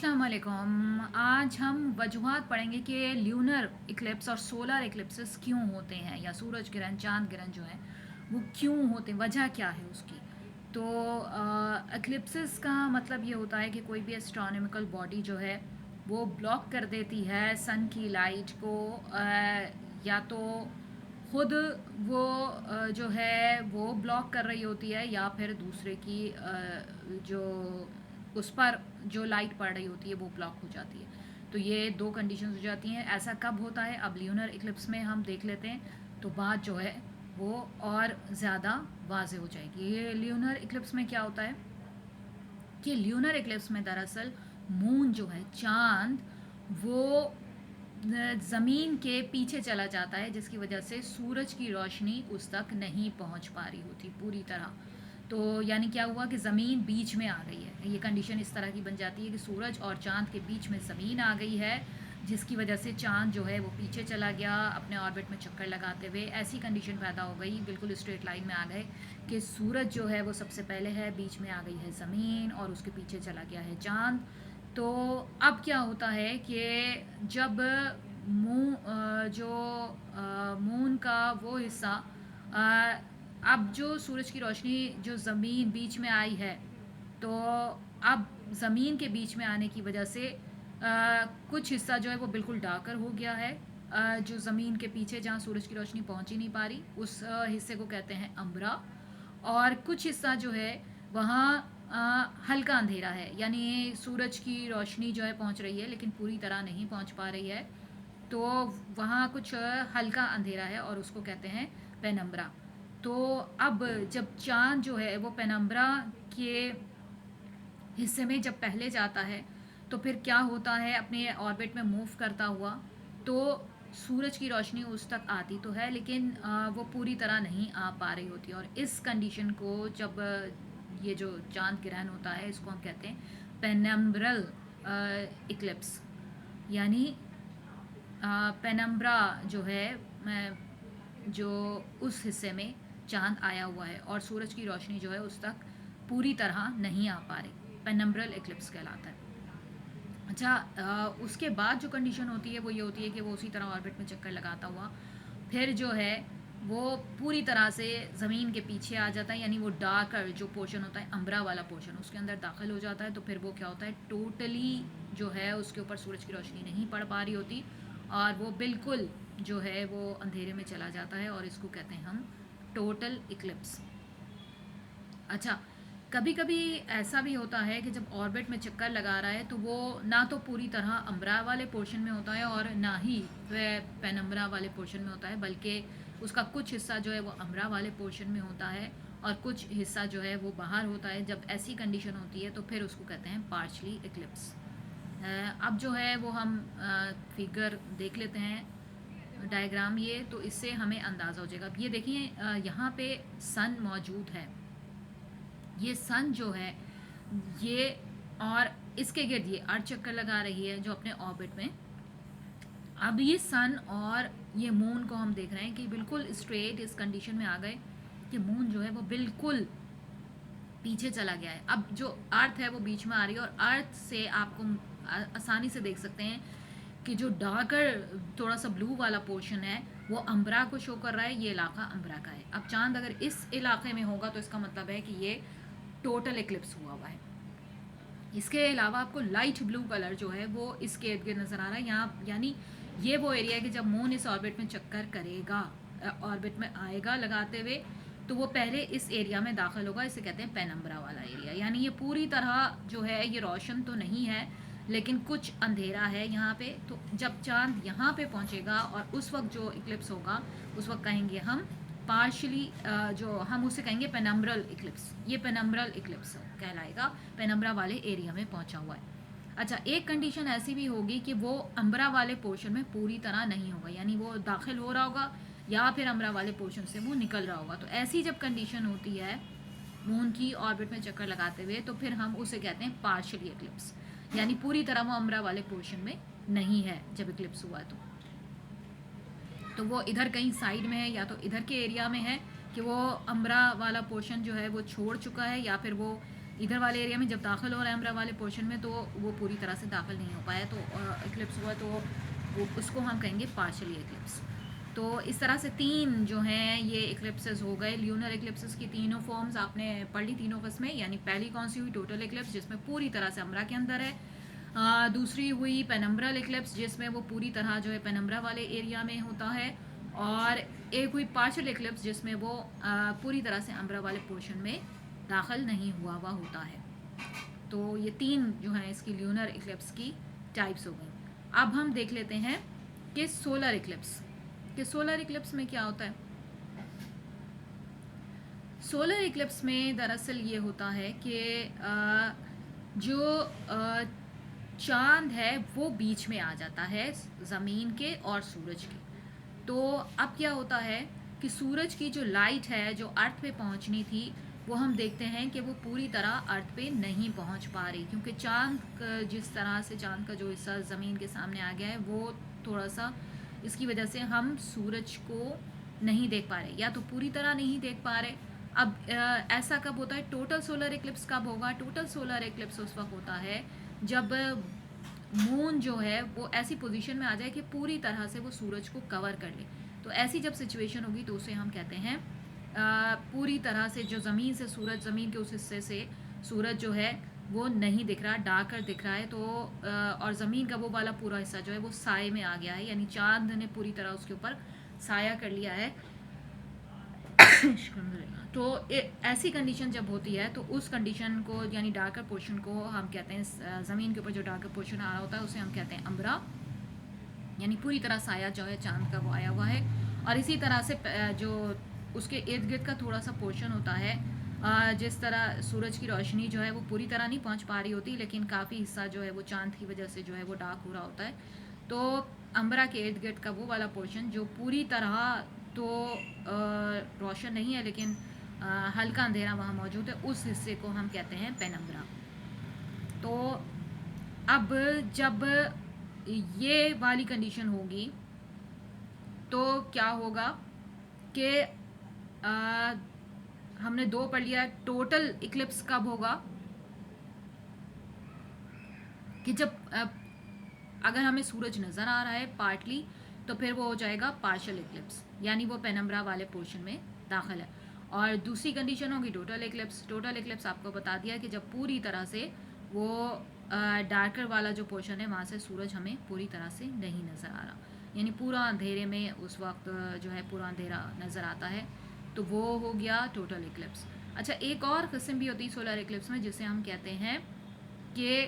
अस्सलाम वालेकुम। आज हम वजूहात पढ़ेंगे कि ल्यूनर इक्लिप्स और सोलर इक्लिप्सेस क्यों होते हैं, या सूरज ग्रहण चांद ग्रहण जो है वो क्यों होते हैं, वजह क्या है उसकी। तो इक्लिप्सेस का मतलब ये होता है कि कोई भी एस्ट्रोनॉमिकल बॉडी जो है वो ब्लॉक कर देती है सन की लाइट को, या तो खुद वो जो है वो ब्लॉक कर रही होती है, या फिर दूसरे की जो उस पर जो लाइट पड़ रही होती है वो ब्लॉक हो जाती है। तो ये दो कंडीशंस हो जाती हैं। ऐसा कब होता है, अब ल्यूनर इक्लिप्स में हम देख लेते हैं तो बात जो है वो और ज़्यादा वाजे हो जाएगी। ये ल्यूनर इक्लिप्स में क्या होता है कि ल्यूनर इक्लिप्स में दरअसल मून जो है, चांद, वो ज़मीन के पीछे चला जाता है, जिसकी वजह से सूरज की रोशनी उस तक नहीं पहुंच पा रही होती पूरी तरह। तो यानी क्या हुआ कि ज़मीन बीच में आ गई है। ये कंडीशन इस तरह की बन जाती है कि सूरज और चांद के बीच में ज़मीन आ गई है, जिसकी वजह से चांद जो है वो पीछे चला गया अपने ऑर्बिट में चक्कर लगाते हुए। ऐसी कंडीशन पैदा हो गई, बिल्कुल स्ट्रेट लाइन में आ गए कि सूरज जो है वो सबसे पहले है, बीच में आ गई है ज़मीन और उसके पीछे चला गया है चांद। तो अब क्या होता है कि जब मून का वो हिस्सा, अब जो सूरज की रोशनी जो ज़मीन बीच में आई है, तो अब ज़मीन के बीच में आने की वजह से कुछ हिस्सा जो है वो बिल्कुल डार्कर हो गया है। जो ज़मीन के पीछे जहाँ सूरज की रोशनी पहुँच ही नहीं पा रही, उस हिस्से को कहते हैं अम्बरा। और कुछ हिस्सा जो है वहाँ हल्का अंधेरा है, यानी सूरज की रोशनी जो है पहुँच रही है लेकिन पूरी तरह नहीं पहुँच पा रही है। तो वहाँ कुछ हल्का अंधेरा है और उसको कहते हैं पेनम्बरा। तो अब जब चांद जो है वो पेनम्बरा के हिस्से में जब पहले जाता है तो फिर क्या होता है, अपने ऑर्बिट में मूव करता हुआ, तो सूरज की रोशनी उस तक आती तो है लेकिन वो पूरी तरह नहीं आ पा रही होती। और इस कंडीशन को जब ये जो चांद ग्रहण होता है इसको हम कहते हैं पेनम्ब्रल इक्लिप्स। यानी पेनम्ब्रा जो है, जो उस हिस्से में चांद आया हुआ है और सूरज की रोशनी जो है उस तक पूरी तरह नहीं आ पा रही, पेनम्ब्रल इक्लिप्स कहलाता है। अच्छा, उसके बाद जो कंडीशन होती है वो ये होती है कि वो उसी तरह ऑर्बिट में चक्कर लगाता हुआ फिर जो है वो पूरी तरह से ज़मीन के पीछे आ जाता है, यानी वो डार्कर जो पोर्शन होता है, अम्बरा वाला पोर्शन, उसके अंदर दाखिल हो जाता है। तो फिर वो क्या होता है, टोटली जो है उसके ऊपर सूरज की रोशनी नहीं पड़ पा रही होती और वो बिल्कुल जो है वो अंधेरे में चला जाता है, और इसको कहते हैं हम टोटल इक्लिप्स। अच्छा, कभी कभी ऐसा भी होता है कि जब ऑर्बिट में चक्कर लगा रहा है तो वो ना तो पूरी तरह अम्बरा वाले पोर्शन में होता है और ना ही वह पेनम्बरा वाले पोर्शन में होता है, बल्कि उसका कुछ हिस्सा जो है वो अम्बरा वाले पोर्शन में होता है और कुछ हिस्सा जो है वो बाहर होता है। जब ऐसी कंडीशन होती है तो फिर उसको कहते हैं पार्शली इक्लिप्स। अब जो है वो हम फिगर देख लेते हैं, डायग्राम, ये तो इससे हमें अंदाज़ा हो जाएगा। अब ये देखिए, यहाँ पे सन मौजूद है, ये सन जो है ये, और इसके गिर्द ये अर्थ चक्कर लगा रही है जो अपने ऑर्बिट में। अब ये सन और ये मून को हम देख रहे हैं कि बिल्कुल स्ट्रेट इस कंडीशन में आ गए कि मून जो है वो बिल्कुल पीछे चला गया है। अब जो अर्थ है वो बीच में आ रही है और अर्थ से आपको आसानी से देख सकते हैं कि जो डार्कर थोड़ा सा ब्लू वाला पोर्शन है वो अम्बरा को शो कर रहा है, ये इलाका अम्बरा का है। अब चांद अगर इस इलाके में होगा तो इसका मतलब है कि ये टोटल इक्लिप्स हुआ है। इसके अलावा आपको लाइट ब्लू कलर जो है वो इसके इर्द गिर्द नज़र आ रहा है यहाँ, यानी ये वो एरिया है कि जब मून इस ऑर्बिट में चक्कर करेगा, ऑर्बिट में आएगा लगाते हुए, तो वो पहले इस एरिया में दाखिल होगा, इसे कहते हैं पेनम्बरा वाला एरिया। यानी ये पूरी तरह जो है ये रोशन तो नहीं है लेकिन कुछ अंधेरा है यहाँ पे। तो जब चांद यहाँ पे पहुँचेगा और उस वक्त जो इक्लिप्स होगा उस वक्त कहेंगे हम पार्शली, जो हम उसे कहेंगे पेनम्ब्रल इक्लिप्स। ये पेनम्ब्रल इक्लिप्स कहलाएगा, पेनम्ब्रा वाले एरिया में पहुंचा हुआ है। अच्छा, एक कंडीशन ऐसी भी होगी कि वो अम्बरा वाले पोर्शन में पूरी तरह नहीं होगा, यानी वो दाखिल हो रहा होगा या फिर अम्बरा वाले पोर्शन से वो निकल रहा होगा। तो ऐसी जब कंडीशन होती है मून की ऑर्बिट में चक्कर लगाते हुए तो फिर हम उसे कहते हैं पार्शली इक्लिप्स, यानी पूरी तरह वो अम्बरा वाले पोर्शन में नहीं है जब इक्लिप्स हुआ। तो वो इधर कहीं साइड में है या तो इधर के एरिया में है कि वो अम्बरा वाला पोर्शन जो है वो छोड़ चुका है, या फिर वो इधर वाले एरिया में जब दाखिल हो रहा है अम्ब्रा वाले पोर्शन में, तो वो पूरी तरह से दाखिल नहीं हो पाया, तो इक्लिप्स हुआ, तो वो उसको हम कहेंगे पार्शली इक्लिप्स। तो इस तरह से 3 जो हैं ये इक्लिप्सेस हो गए। ल्यूनर इक्लिप्सेस की तीनों फॉर्म्स आपने पढ़ ली, तीनों किस्में। यानी पहली कौन सी हुई? टोटल इक्लिप्स, जिसमें पूरी तरह से अम्ब्रा के अंदर है। दूसरी हुई पेनम्ब्रल इक्लिप्स, जिसमें वो पूरी तरह जो है पेनम्ब्रा वाले एरिया में होता है। और एक हुई पार्शियल इक्लिप्स, जिसमें वो पूरी तरह से अम्ब्रा वाले पोर्शन में दाखिल नहीं हुआ हुआ होता है। तो ये 3 जो हैं इसकी ल्यूनर इक्लिप्स की टाइप्स हो गई। अब हम देख लेते हैं कि सोलर इक्लिप्स, कि सोलर इक्लिप्स में क्या होता है। सोलर इक्लिप्स में दरअसल ये होता है कि जो चांद है वो बीच में आ जाता है ज़मीन के और सूरज के। तो अब क्या होता है कि सूरज की जो लाइट है जो अर्थ पे पहुंचनी थी, वो हम देखते हैं कि वो पूरी तरह अर्थ पे नहीं पहुंच पा रही, क्योंकि चांद जिस तरह से चांद का जो हिस्सा ज़मीन के सामने आ गया है, वो थोड़ा सा इसकी वजह से हम सूरज को नहीं देख पा रहे, या तो पूरी तरह नहीं देख पा रहे। अब ऐसा कब होता है? टोटल सोलर इक्लिप्स कब होगा? टोटल सोलर इक्लिप्स उस वक्त होता है जब मून जो है वो ऐसी पोजीशन में आ जाए कि पूरी तरह से वो सूरज को कवर कर ले। तो ऐसी जब सिचुएशन होगी तो उसे हम कहते हैं पूरी तरह से जो ज़मीन से सूरज, ज़मीन के उस हिस्से से सूरज जो है वो नहीं दिख रहा, डार्कर दिख रहा है। तो और ज़मीन का वो वाला पूरा हिस्सा जो है वो साए में आ गया है, यानी चांद ने पूरी तरह उसके ऊपर साया कर लिया है। तो ऐसी कंडीशन जब होती है तो उस कंडीशन को, यानी डार्कर पोर्शन को हम कहते हैं, ज़मीन के ऊपर जो डार्कर पोर्शन आ रहा होता है उसे हम कहते हैं अम्ब्रा, यानी पूरी तरह साया जो है चांद का वो आया हुआ है। और इसी तरह से जो उसके इर्द गिर्द का थोड़ा सा पोर्शन होता है, जिस तरह सूरज की रोशनी जो है वो पूरी तरह नहीं पहुंच पा रही होती, लेकिन काफ़ी हिस्सा जो है वो चांद की वजह से जो है वो डार्क हो रहा होता है। तो अम्ब्रा के इर्द गिर्द का वो वाला पोर्शन जो पूरी तरह तो रोशन नहीं है, लेकिन हल्का अंधेरा वहाँ मौजूद है, उस हिस्से को हम कहते हैं पेनम्ब्रा। तो अब जब ये वाली कंडीशन होगी तो क्या होगा कि हमने 2 पढ़ लिया। टोटल इक्लिप्स कब होगा? कि जब अगर हमें सूरज नज़र आ रहा है पार्टली, तो फिर वो हो जाएगा पार्शियल इक्लिप्स, यानी वो पेनम्ब्रा वाले पोर्शन में दाखिल है। और दूसरी कंडीशन होगी टोटल इक्लिप्स। टोटल इक्लिप्स आपको बता दिया कि जब पूरी तरह से वो डार्कर वाला जो पोर्शन है वहाँ से सूरज हमें पूरी तरह से नहीं नज़र आ रहा, यानी पूरा अंधेरे में उस वक्त जो है पूरा अंधेरा नज़र आता है, तो वो हो गया टोटल इक्लिप्स। अच्छा, एक और किस्म भी होती है सोलर इक्लिप्स में, जिसे हम कहते हैं कि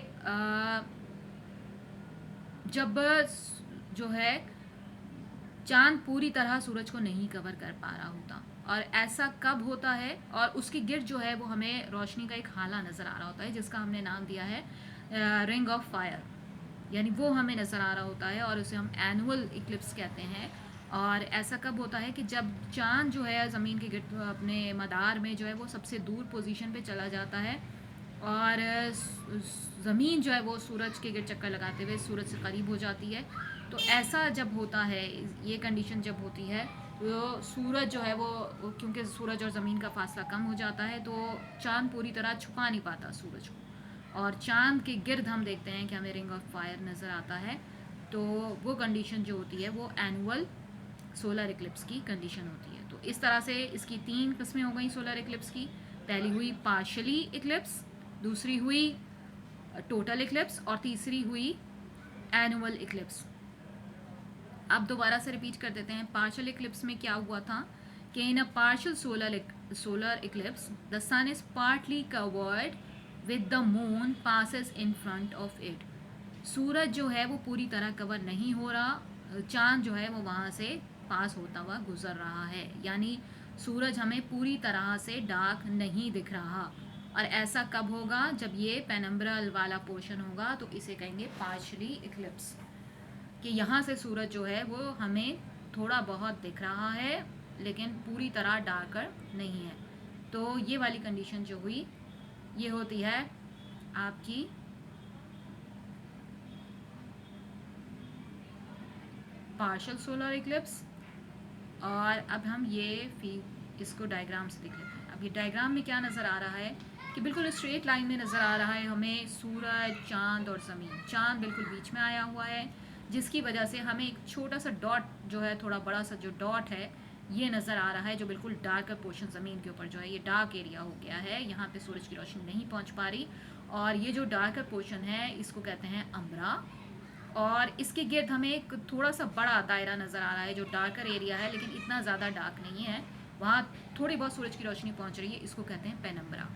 जब जो है चांद पूरी तरह सूरज को नहीं कवर कर पा रहा होता। और ऐसा कब होता है? और उसके गिर्द जो है वो हमें रोशनी का एक हाला नज़र आ रहा होता है, जिसका हमने नाम दिया है रिंग ऑफ फायर, यानी वो हमें नज़र आ रहा होता है, और उसे हम एनुअल इक्लिप्स कहते हैं। और ऐसा कब होता है कि जब चांद जो है ज़मीन के गिर्द अपने मदार में जो है वो सबसे दूर पोजीशन पे चला जाता है, और ज़मीन जो है वो सूरज के गिर्द चक्कर लगाते हुए सूरज से करीब हो जाती है। तो ऐसा जब होता है, ये कंडीशन जब होती है, तो सूरज जो है वो क्योंकि सूरज और ज़मीन का फासला कम हो जाता है, तो चांद पूरी तरह छुपा नहीं पाता सूरज को, और चांद के गिर्द हम देखते हैं कि हमें रिंग ऑफ फायर नज़र आता है। तो वो कंडीशन जो होती है वो एनुअल सोलर इक्लिप्स की कंडीशन होती है। तो इस तरह से इसकी 3 किस्में हो गई सोलर इक्लिप्स की। पहली हुई पार्शली इक्लिप्स, दूसरी हुई टोटल इक्लिप्स, और तीसरी हुई एनुअल इक्लिप्स। अब दोबारा से रिपीट कर देते हैं। पार्शियल इक्लिप्स में क्या हुआ था कि in a partial solar eclipse the sun is partly covered with the moon passes in front of it. सूरज जो है वो पूरी तरह कवर नहीं हो रहा, चांद जो है वो वहाँ से पास होता हुआ गुजर रहा है, यानी सूरज हमें पूरी तरह से डार्क नहीं दिख रहा। और ऐसा कब होगा? जब ये पेनम्ब्रल वाला पोर्शन होगा, तो इसे कहेंगे पार्शियली इक्लिप्स, कि यहाँ से सूरज जो है वो हमें थोड़ा बहुत दिख रहा है, लेकिन पूरी तरह डार्कर नहीं है। तो ये वाली कंडीशन जो हुई ये होती है आपकी पार्शियल सोलर इक्लिप्स। और अब हम ये इसको डायग्राम से देख लेते हैं। अब ये डायग्राम में क्या नज़र आ रहा है कि बिल्कुल स्ट्रेट लाइन में नज़र आ रहा है हमें सूरज, चाँद और ज़मीन। चाँद बिल्कुल बीच में आया हुआ है, जिसकी वजह से हमें एक छोटा सा डॉट जो है, थोड़ा बड़ा सा जो डॉट है, ये नज़र आ रहा है, जो बिल्कुल डार्कर पोर्शन ज़मीन के ऊपर जो है, ये डार्क एरिया हो गया है। यहाँ पे सूरज की रोशनी नहीं पहुँच पा रही, और ये जो डार्कर पोर्शन है, इसको कहते हैं अम्बरा। और इसके गिर्द हमें एक थोड़ा सा बड़ा दायरा नज़र आ रहा है, जो डार्कर एरिया है, लेकिन इतना ज़्यादा डार्क नहीं है, वहाँ थोड़ी बहुत सूरज की रोशनी पहुँच रही है, इसको कहते हैं पेनम्बरा।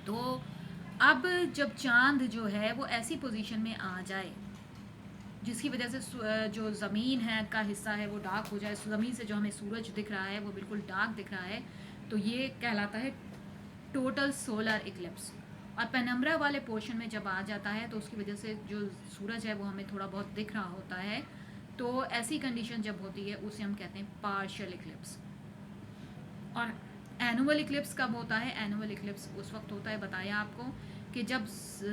तो अब जब चाँद जो है वो ऐसी पोजीशन में आ जाए जिसकी वजह से जो ज़मीन है का हिस्सा है वो डार्क हो जाए, ज़मीन से जो हमें सूरज दिख रहा है वो बिल्कुल डार्क दिख रहा है, तो ये कहलाता है टोटल सोलर इक्लिप्स। और पेनम्बरा वाले पोर्शन में जब आ जाता है तो उसकी वजह से जो सूरज है वो हमें थोड़ा बहुत दिख रहा होता है, तो ऐसी कंडीशन जब होती है उसे हम कहते हैं पार्शियल इक्लिप्स। और एनुअल इक्लिप्स कब होता है? एनुअल इक्लिप्स उस वक्त होता है, बताया आपको, कि जब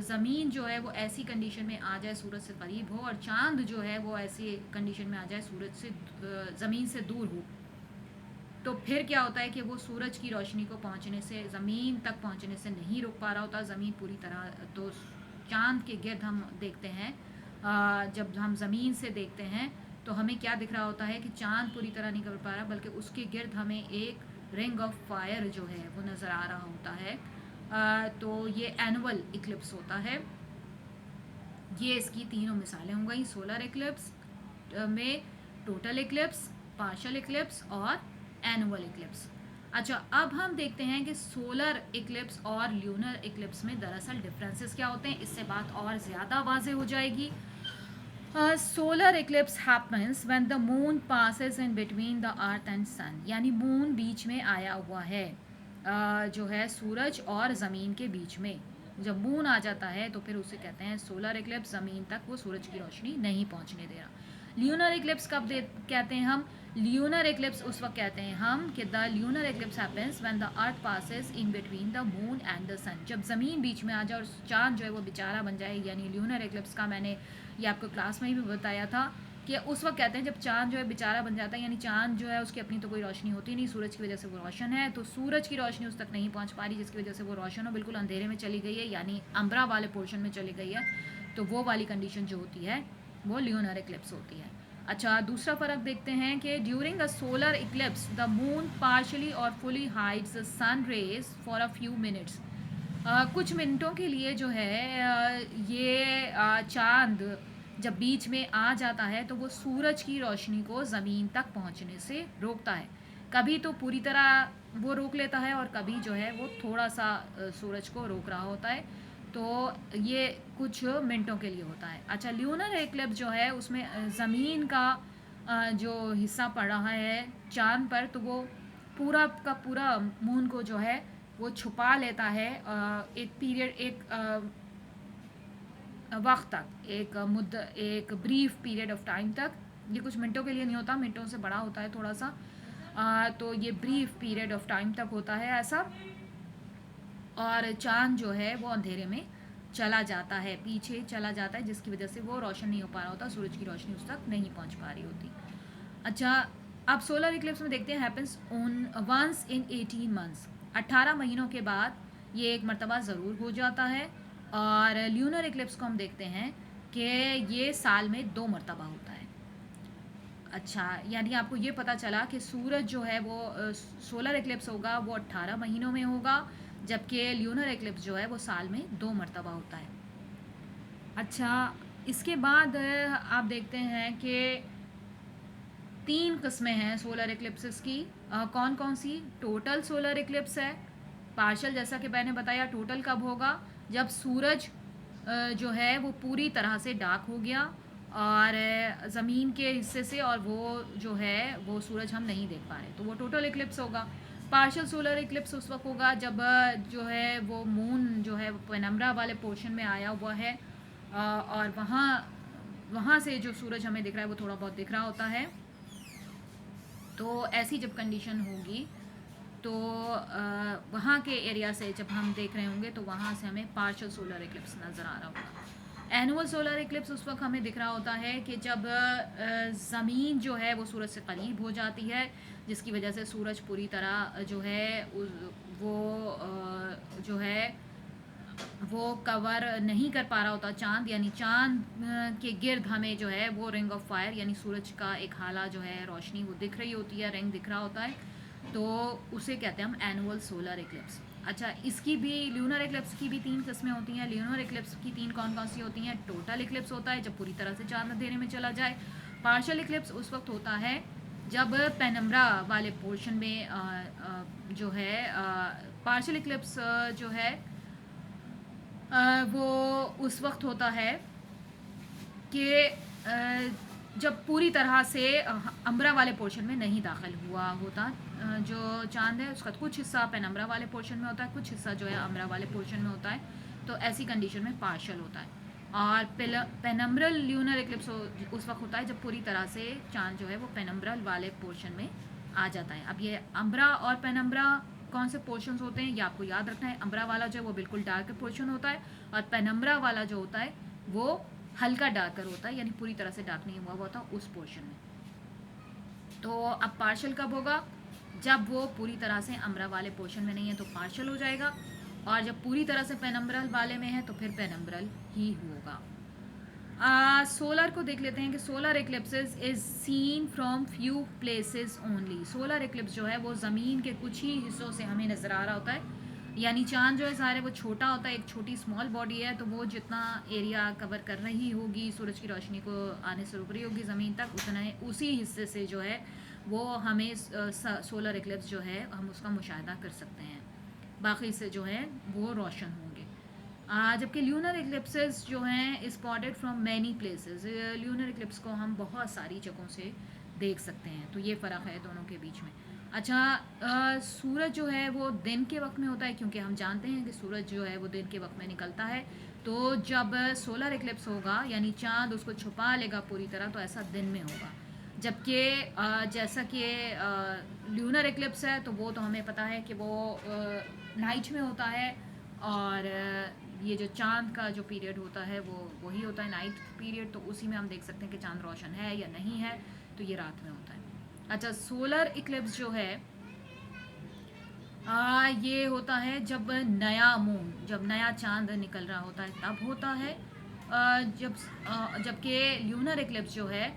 ज़मीन जो है वो ऐसी कंडीशन में आ जाए सूरज से करीब हो, और चांद जो है वो ऐसी कंडीशन में आ जाए सूरज से ज़मीन से दूर हो। तो फिर क्या होता है कि वो सूरज की रोशनी को पहुंचने से, ज़मीन तक पहुंचने से नहीं रुक पा रहा होता ज़मीन पूरी तरह। तो चांद के गिर्द हम देखते हैं, जब हम ज़मीन से देखते हैं तो हमें क्या दिख रहा होता है कि चांद पूरी तरह नहीं कर पा रहा, बल्कि उसके गिर्द हमें एक रिंग ऑफ फायर जो है वो नज़र आ रहा होता है। तो ये एनुअल इक्लिप्स होता है। ये इसकी तीनों मिसालें हो गई, सोलर इक्लिप्स में, टोटल इक्लिप्स, पार्शियल इक्लिप्स और एनुअल इक्लिप्स। अच्छा, अब हम देखते हैं कि सोलर इक्लिप्स और ल्यूनर इक्लिप्स में दरअसल डिफरेंसेस क्या होते हैं, इससे बात और ज़्यादा वाज़ेह हो जाएगी। Solar eclipse happens when the moon passes in between the earth and sun, यानी मून बीच में आया हुआ है, जो है सूरज और ज़मीन के बीच में। जब मून आ जाता है तो फिर उसे कहते हैं सोलर इक्लिप्स, ज़मीन तक वो सूरज की रोशनी नहीं पहुंचने दे रहा। ल्यूनर इक्लिप्स कब कहते हैं हम? ल्यूनर इक्लिप्स उस वक्त कहते हैं हम कि the lunar eclipse happens when the earth passes in between the moon and the sun, जब ज़मीन बीच में आ जाए और चांद जो है वो बेचारा बन जाए, यानी ल्यूनर इक्लिप्स का मैंने ये आपको क्लास में भी बताया था कि उस वक्त कहते हैं जब चांद जो है बेचारा बन जाता है, यानी चांद जो है उसकी अपनी तो कोई रोशनी होती नहीं, सूरज की वजह से वो रोशन है, तो सूरज की रोशनी उस तक नहीं पहुंच पा रही, जिसकी वजह से वो रोशन हो बिल्कुल अंधेरे में चली गई है, यानी अम्बरा वाले पोर्शन में चली गई है। तो वो वाली कंडीशन जो होती है वो ल्यूनर इक्लिप्स होती है। अच्छा, दूसरा फ़र्क देखते हैं कि during a solar eclipse the moon partially और fully hides the sun rays for a few minutes. कुछ मिनटों के लिए जो है ये चांद जब बीच में आ जाता है तो वो सूरज की रोशनी को ज़मीन तक पहुंचने से रोकता है। कभी तो पूरी तरह वो रोक लेता है और कभी जो है वो थोड़ा सा सूरज को रोक रहा होता है। तो ये कुछ मिनटों के लिए होता है। अच्छा, ल्यूनर एक्लिप्स जो है उसमें ज़मीन का जो हिस्सा पड़ रहा है चांद पर, तो वो पूरा का पूरा मून को जो है वो छुपा लेता है एक पीरियड, एक वक्त तक, एक ब्रीफ पीरियड ऑफ टाइम तक। ये कुछ मिनटों के लिए नहीं होता, मिनटों से बड़ा होता है थोड़ा सा। तो ये ब्रीफ पीरियड ऑफ टाइम तक होता है ऐसा, और चांद जो है वो अंधेरे में चला जाता है, पीछे चला जाता है, जिसकी वजह से वो रोशन नहीं हो पा रहा होता, सूरज की रोशनी उस तक नहीं पहुंच पा रही होती। अच्छा, अब सोलर इक्लिप्स में देखते हैं happens on once in 18 months, 18 महीनों के बाद ये एक मरतबा ज़रूर हो जाता है। और ल्यूनर इक्लिप्स को हम देखते हैं कि ये साल में 2 मरतबा होता है। अच्छा, यानी आपको ये पता चला कि सूरज जो है वो सोलर इक्लिप्स होगा वो 18 महीनों में होगा, जबकि ल्यूनर इक्लिप्स जो है वो साल में 2 मरतबा होता है। अच्छा, इसके बाद आप देखते हैं कि 3 किस्में हैं सोलर इक्लिप्सेस की। कौन कौन सी? टोटल सोलर इक्लिप्स है, पार्शल जैसा कि मैंने बताया। टोटल कब होगा? जब सूरज जो है वो पूरी तरह से डार्क हो गया और ज़मीन के हिस्से से, और वो जो है वो सूरज हम नहीं देख पा रहे, तो वो टोटल इक्लिप्स होगा। पार्शियल सोलर इक्लिप्स उस वक्त होगा जब जो है वो मून जो है पेनम्बरा वाले पोर्शन में आया हुआ है, और वहाँ से जो सूरज हमें दिख रहा है वो थोड़ा बहुत दिख रहा होता है। तो ऐसी जब कंडीशन होगी तो वहाँ के एरिया से जब हम देख रहे होंगे तो वहाँ से हमें पार्शियल सोलर इक्लिप्स नज़र आ रहा होगा। एनुअल सोलर इक्लिप्स उस वक्त हमें दिख रहा होता है कि जब ज़मीन जो है वो सूरज से करीब हो जाती है, जिसकी वजह से सूरज पूरी तरह जो है वो जो है वो कवर नहीं कर पा रहा होता चांद, यानी चांद के गिर्द हमें जो है वो रिंग ऑफ फायर यानी सूरज का एक हाला जो है रोशनी वो दिख रही होती है, रिंग दिख रहा होता है, तो उसे कहते हैं हम एनुअल सोलर इक्लिप्स। अच्छा, इसकी भी ल्यूनर इक्लिप्स की भी 3 किस्में होती हैं। ल्यूनर इक्लिप्स की 3 कौन कौन सी होती हैं? टोटल इक्लिप्स होता है जब पूरी तरह से चांद अंधेरे में चला जाए। पार्शियल इक्लिप्स उस वक्त होता है जब पेनम्ब्रा वाले पोर्शन में जो है पार्शियल इक्लिप्स जो है वो उस वक्त होता है कि जब पूरी तरह से अम्ब्रा वाले पोर्शन में नहीं दाखिल हुआ होता जो चांद है, उसका कुछ हिस्सा पेनम्ब्रा वाले पोर्शन में होता है, कुछ हिस्सा जो है अम्ब्रा वाले पोर्शन में होता है, तो ऐसी कंडीशन में पार्शियल होता है। और पेनम्ब्रल ल्यूनर इक्लिप्स उस वक्त होता है जब पूरी तरह से चांद जो है वो पेनम्ब्रल वाले पोर्शन में आ जाता है। अब ये अम्ब्रा और पेनम्ब्रा कौन से पोर्शंस होते हैं ये आपको याद रखना है। अम्ब्रा वाला जो है वो बिल्कुल डार्क पोर्शन होता है और पेनम्ब्रा वाला जो होता है वो हल्का डार्कर होता है, यानी पूरी तरह से डार्क नहीं हुआ होता उस पोर्शन में। तो अब पार्शियल कब होगा? जब वो पूरी तरह से अम्ब्रा वाले पोर्शन में नहीं है तो पार्शियल हो जाएगा, और जब पूरी तरह से पेनम्ब्रल वाले में है तो फिर पेनम्ब्रल ही होगा। सोलर को देख लेते हैं कि solar इक्लिप्सेस is seen from few places only. Solar Eclipse जो है वो ज़मीन के कुछ ही हिस्सों से हमें नज़र आ रहा होता है, यानी चांद जो है सारे वो छोटा होता है, एक छोटी स्मॉल बॉडी है, तो वो जितना एरिया कवर कर रही होगी सूरज की रोशनी को आने से रोक रही होगी ज़मीन तक, उतना उसी हिस्से से जो है वो हमें सोलर इक्लिप्स जो है हम उसका मुशाहिदा कर सकते हैं, बाकी से जो है वो रोशन होंगे। जबकि ल्यूनर इक्लिप्सेस जो हैं spotted from many places, lunar Eclipse को हम बहुत सारी जगहों से देख सकते हैं, तो ये फ़र्क है दोनों के बीच में। अच्छा, सूरज जो है वो दिन के वक्त में होता है, क्योंकि हम जानते हैं कि सूरज जो है वो दिन के वक्त में निकलता है, तो जब सोलर इक्लिप्स होगा यानी चांद उसको छुपा लेगा पूरी तरह, तो ऐसा दिन में होगा। जबकि जैसा कि ल्यूनर इक्लिप्स है तो वो तो हमें पता है कि वो नाइट में होता है, और ये जो चांद का जो पीरियड होता है वो वही होता है नाइट पीरियड, तो उसी में हम देख सकते हैं कि चांद रोशन है या नहीं है, तो ये रात में होता है। अच्छा, सोलर इक्लिप्स जो है ये होता है जब नया मून, जब नया चांद निकल रहा होता है तब होता है। जबकि ल्यूनर इक्लिप्स जो है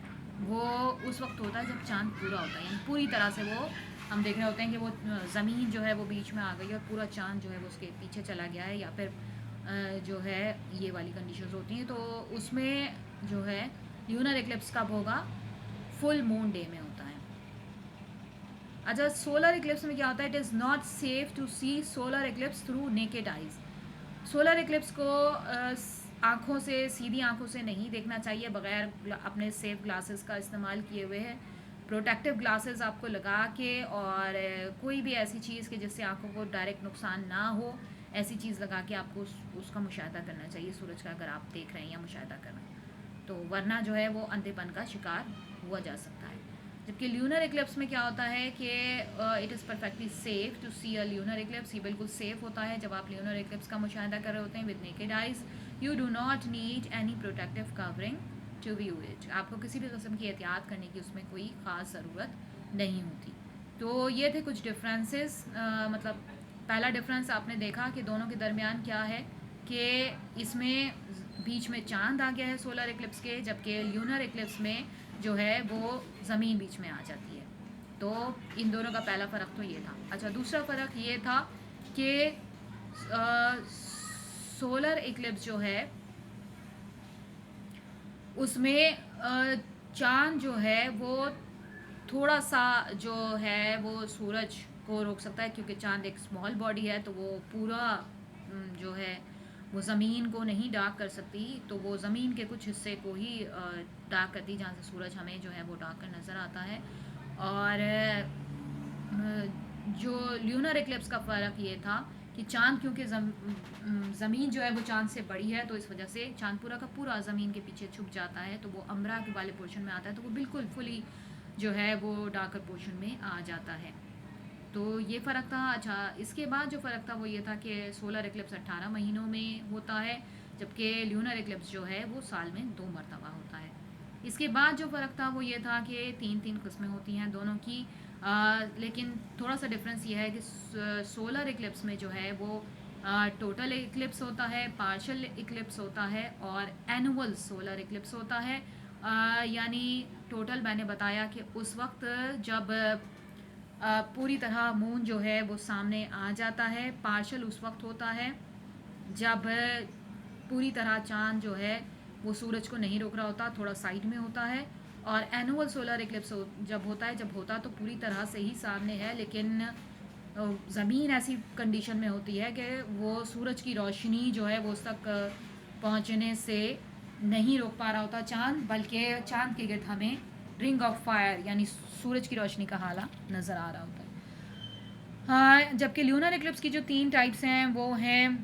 वो उस वक्त होता है जब चांद पूरा होता है, यानी पूरी तरह से वो हम देख रहे होते हैं कि वो ज़मीन जो है वो बीच में आ गई और पूरा चांद जो है वो उसके पीछे चला गया है, या फिर जो है ये वाली कंडीशंस होती हैं, तो उसमें जो है ल्यूनर इक्लिप्स कब होगा? फुल मून डे में होता है। अच्छा, सोलर इक्लिप्स में क्या होता है? It is not safe to see solar eclipse through naked eyes. Solar eclipse को आँखों से, सीधी आँखों से नहीं देखना चाहिए बगैर अपने सेफ ग्लासेस का इस्तेमाल किए हुए है। प्रोटेक्टिव ग्लासेस आपको लगा के, और कोई भी ऐसी चीज़ कि जिससे आँखों को डायरेक्ट नुकसान ना हो, ऐसी चीज़ लगा के आपको उसका मुशाहिदा करना चाहिए सूरज का, अगर आप देख रहे हैं या मुशाहिदा कर रहे हैं, तो वरना जो है वो अंधेपन का शिकार हुआ जा सकता है। जबकि ल्यूनर इक्लिप्स में क्या होता है कि it is perfectly safe to see a lunar eclipse. ये बिल्कुल सेफ होता है जब आप ल्यूनर इक्लिप्स का मुशाहिदा कर रहे होते हैं with naked eyes. You do not need any protective covering to view it. आपको किसी भी किस्म की एहतियात करने की उसमें कोई ख़ास ज़रूरत नहीं होती। तो ये थे कुछ डिफरेंसेस। मतलब पहला डिफरेंस आपने देखा कि दोनों के दरमियान क्या है, कि इसमें बीच में चांद आ गया है सोलर इक्लिप्स के, जबकि ल्यूनर इक्लिप्स में जो है वो ज़मीन बीच में आ जाती है। तो इन दोनों का पहला फ़र्क तो ये था। अच्छा, दूसरा फ़र्क ये था कि सोलर इक्लिप्स जो है उसमें चांद जो है वो थोड़ा सा जो है वो सूरज को रोक सकता है, क्योंकि चांद एक स्मॉल बॉडी है, तो वो पूरा जो है वो ज़मीन को नहीं डार्क कर सकती, तो वो ज़मीन के कुछ हिस्से को ही डार्क करती, जहाँ से सूरज हमें जो है वो डार्क कर नज़र आता है। और जो ल्यूनर इक्लिप्स का फ़र्क ये था कि चांद क्योंकि ज़मीन जो है वो चांद से बड़ी है, तो इस वजह से चांद पूरा का पूरा ज़मीन के पीछे छुप जाता है, तो वो अम्ब्रा के वाले पोर्शन में आता है, तो वो बिल्कुल फुली जो है वो डार्कर पोर्शन में आ जाता है। तो ये फ़र्क था। अच्छा, इसके बाद जो फ़र्क था वो ये था कि सोलर इक्लिप्स 18 महीनों में होता है, जबकि ल्यूनर इक्लिप्स जो है वो साल में 2 मरतबा होता है। इसके बाद जो फ़र्क था वो ये था कि 3 किस्में होती हैं दोनों की। लेकिन थोड़ा सा डिफरेंस ये है कि सोलर इक्लिप्स में जो है वो टोटल इक्लिप्स होता है, पार्शियल इक्लिप्स होता है और एनुअल सोलर इक्लिप्स होता है। यानी टोटल मैंने बताया कि उस वक्त जब पूरी तरह मून जो है वो सामने आ जाता है। पार्शियल उस वक्त होता है जब पूरी तरह चाँद जो है वो सूरज को नहीं रोक रहा होता, थोड़ा साइड में होता है। और एनुअल सोलर इक्लिप्स जब होता तो पूरी तरह से ही सामने है, लेकिन ज़मीन ऐसी कंडीशन में होती है कि वो सूरज की रोशनी जो है वो उस तक पहुंचने से नहीं रोक पा रहा होता चाँद, बल्कि चाँद के गिर्द हमें रिंग ऑफ फायर यानी सूरज की रोशनी का हाला नज़र आ रहा होता है। हाँ, जबकि ल्यूनर इक्लिप्स की जो 3 टाइप्स हैं वो हैं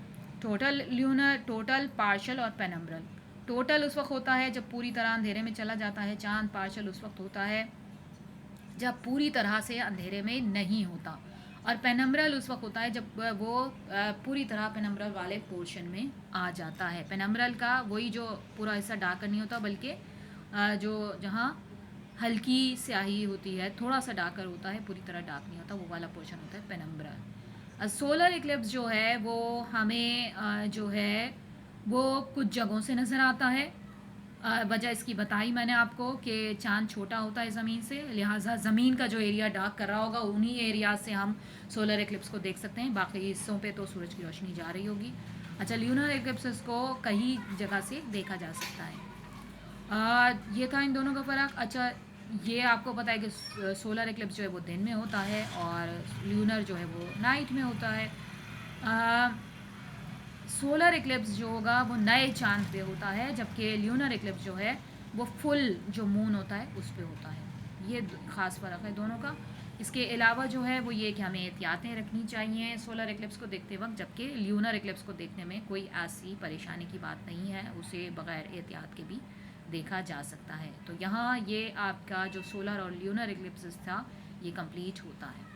टोटल ल्यूनर, टोटल, पार्शियल और पेनम्ब्रल। टोटल उस वक्त होता है जब पूरी तरह अंधेरे में चला जाता है चाँद। पार्शियल उस वक्त होता है जब पूरी तरह से अंधेरे में नहीं होता। और पेनम्ब्रल उस वक्त होता है जब वो पूरी तरह पेनम्ब्रल वाले पोर्शन में आ जाता है। पेनम्ब्रल का वही जो पूरा हिस्सा डार्क नहीं होता, बल्कि जो जहाँ हल्की स्याही होती है, थोड़ा सा डार्कर होता है, पूरी तरह डार्क नहीं होता, वो वाला पोर्शन होता है पेनम्ब्रल। सोलर इक्लिप्स जो है वो हमें जो है वो कुछ जगहों से नज़र आता है। वजह इसकी बताई मैंने आपको कि चाँद छोटा होता है ज़मीन से, लिहाजा ज़मीन का जो एरिया डार्क कर रहा होगा उन्हीं एरिया से हम सोलर इक्लिप्स को देख सकते हैं, बाकी हिस्सों पे तो सूरज की रोशनी जा रही होगी। अच्छा, ल्यूनर इक्लिप्स को कई जगह से देखा जा सकता है। ये था इन दोनों का फ़र्क। अच्छा, ये आपको पता है कि सोलर इक्लिप्स जो है वो दिन में होता है और ल्यूनर जो है वो नाइट में होता है। सोलर इक्लिप्स जो होगा वो नए चांद पे होता है, जबकि ल्यूनर इक्लिप्स जो है वो फुल जो मून होता है उस पे होता है। ये ख़ास फ़र्क है दोनों का। इसके अलावा जो है वो ये कि हमें एहतियातें रखनी चाहिए सोलर इक्लिप्स को देखते वक्त, जबकि ल्यूनर इक्लिप्स को देखने में कोई ऐसी परेशानी की बात नहीं है, उसे बग़ैर एहतियात के भी देखा जा सकता है। तो यहाँ ये आपका जो सोलर और ल्यूनर इक्लिप्स था ये कंप्लीट होता है।